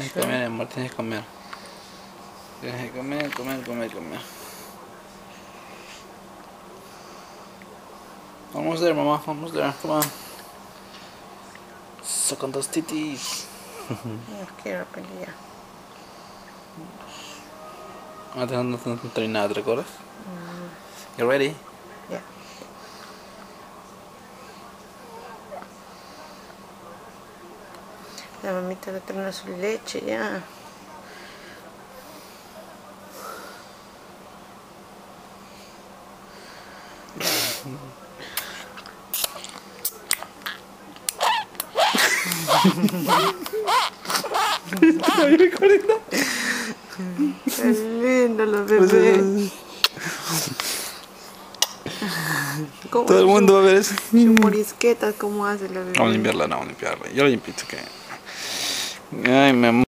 Tienes que comer, amor, tienes que comer. Tienes que comer, comer. Almost there, mama. Almost there. Come on. Suck on those titties. No quiero pelear. Antes no traí nada, ¿te recuerdas? You ready? Ya. La mamita le trae su leche ya. Qué lindo los bebés. Todo el mundo va a ver eso. Su morisqueta, ¿cómo hace la bebé? Vamos a limpiarla, no, vamos a limpiarla. Yo la limpio, ¿qué? Ay, mi amor.